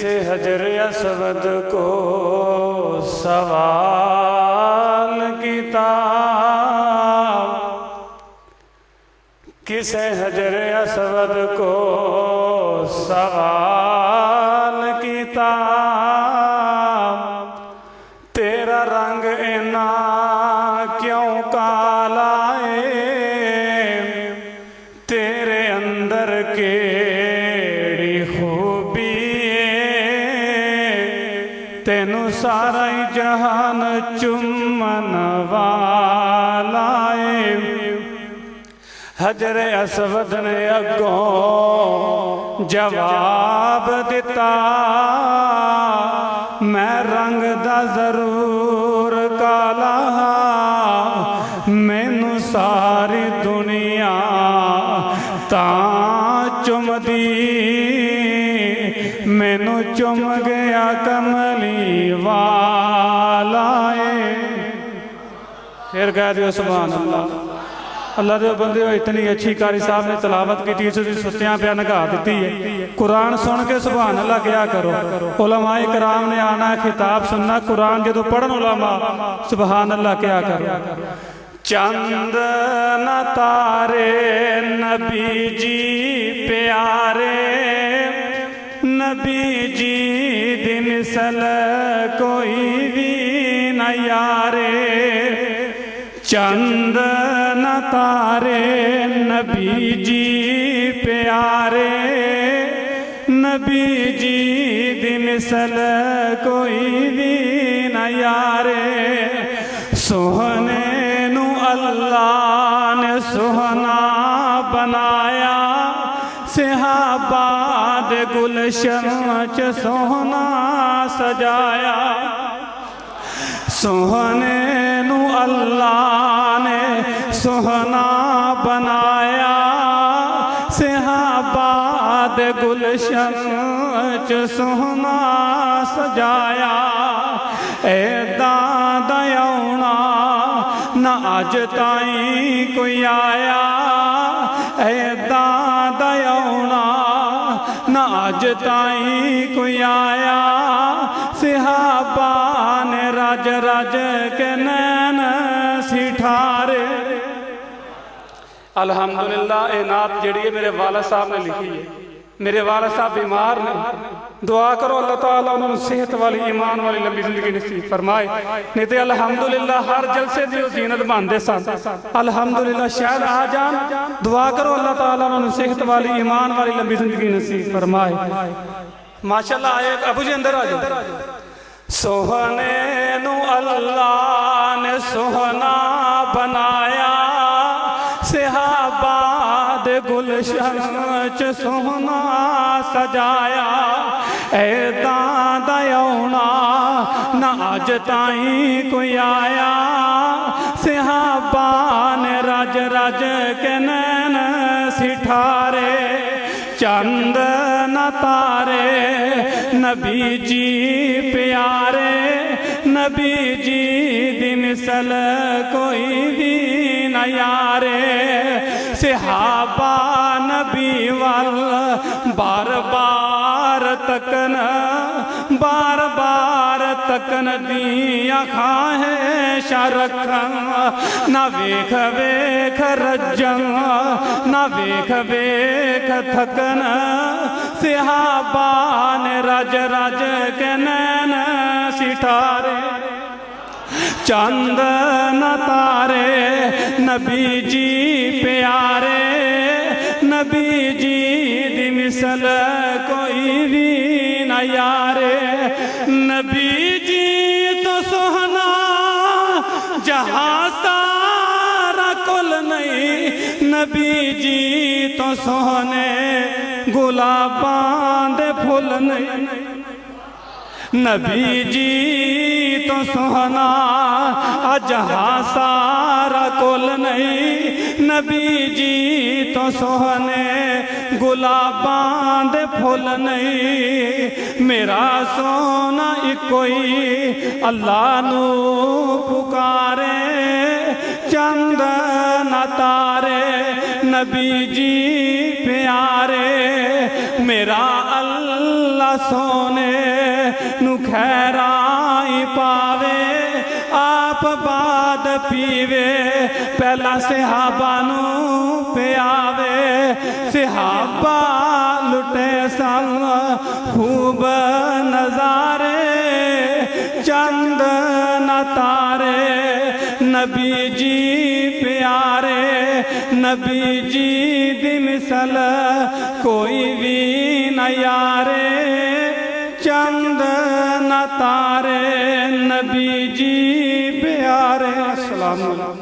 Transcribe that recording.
हजर असवद को सवाल किताब, किसे हजर असवद को सवाल किताब, तेरा रंग इना क्यों काला है, तेरे अंदर केड़ी खूबी तेनू सारा ही जहान चुमन वाला है। हजर असवद ने अगों जवाब दिता, मैं रंग दा जरूर काला, मैनू सारी दुनिया तां चुमदी, मैनू चुम गया कमली वाला है। फिर कह दियो सुभान अल्लाह। अल्लाह के बंदे इतनी अच्छी कारी साहब ने तलावत की, सुत्तियां प्या नगा दी है। कुरान सुन के सुभान अल्लाह क्या करो। उलमाए कराम ने आना खिताब सुनना, कुरान जो पढ़न उलमा सुभान अल्लाह क्या करो। चंद न तारे नबी जी प्यारे, नबी जी दिन सल कोई भी न यारे, चंद न तारे नबी जी प्यारे, नबी जी दिन सल कोई भी न यारे, सोहने नू अल्लाह ने सोहना बनाया, सिहाबाद गुलशन च सोहना सजाया, सोहने नू अल्लाह ने सोहना बनाया, सिहाबाद गुलशन च सोहना सजाया, ऐदा दयाउना न अज ताई कोई आया, ऐदा दयाउना न अज ताई कोई आया, सिहाबा ने रज रज के नैन सिठारे। अल्हम्दुलिल्लाह ये नात जी मेरे वालद साहब ने लिखी है। मेरे वालद साहब बीमार ने, दुआ करो अल्लाह ताला उन्होंने सेहत वाली ईमान वाली लंबी जिंदगी नसीब फरमाए। नहीं तो अल्हम्दुलिल्लाह हर जलसे की जीनत बनते सन। अल्हम्दुलिल्लाह शायद आ जान, दुआ करो अल्लाह ताला उन्होंने सेहत वाली ईमान वाली लंबी जिंदगी नसीब फरमाए। माशाल्लाह आए अबू जी अंदर आ जाओ। सोहने नू अल्लाह ने सोहना बनाया, सिहाबाद गुलशन च सोहना सजाया, ऐदा दयाउना न अज ताई कोई आया, सिहाबा ने रज रज के नैन सिठारे, चंद न तारे नबी जी प्यारे, नबी जी दिन सल कोई भी न यारे, सिहाबा नबी वाल बार बार तकन, बार बार तकन दी अखां है शरखन, न वेख वेख रजन न वेख वेख थकन, सिहाबा ने रज रज के नैन सिठारे, चंद न तारे नबी जी प्यारे, नबी जी दी मिसल कोई भी न यारे, नबी जी तो सोहना जहाँ सारा कुल नहीं, नबी जी तो सोहने गुलाबां दे फुल नहीं, नबी जी तो सोहना जहाँ सारा कुल नहीं, नबी जी तो सोहने गुलाबां दे फुल नहीं, मेरा सोना इकोई अल्लाह नू पुकारे, चंद न तारे नबी जी प्यारे मेरा अल्लाह सोने नू खैराई पावे आप बाद पीवे पहला सिहाबा नू पियावे सिहाबा लुटे सन खूब नजारे चंद न तारे नबी जी प्यारे नबी जी दी मिसल कोई भी न यारे चंद न तारे नबी जी प्यारे। अस्सलाम वालेकुम।